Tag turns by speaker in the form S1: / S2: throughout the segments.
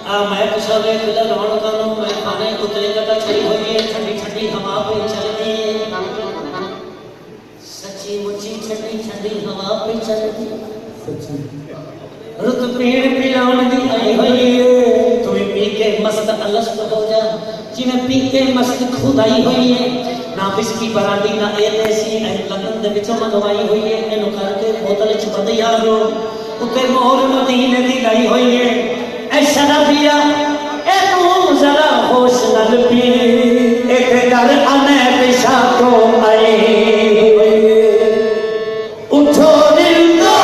S1: मैं कुशले खुला रौन करूं मैं खाने कुतरे कटा छड़ी हुई है ठंडी ठंडी हवा पे चलती सच्ची मुच्ची ठंडी ठंडी हवा पे चलती सच्ची रुत पीड़ पिलाउन दी आई हुई है तुम्हें पी के मस्त अलस्त हो जा जिन्हें पी के मस्त खुदाई हुई है ना बिस्की बरांडी ना एसी लंदन दे विचों मंगवाई हुई है इन्हों करके बोतल च बंद यारो उत्ते मोहर मदीने दी लाई हुई है ऐ शराबिया ए तू जरा होश नल पी एक दर आने पेशा को आई उठो दिल दो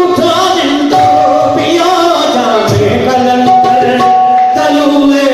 S1: उठो दिल दो पिया जाने कलंदर तलुए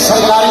S2: सरकार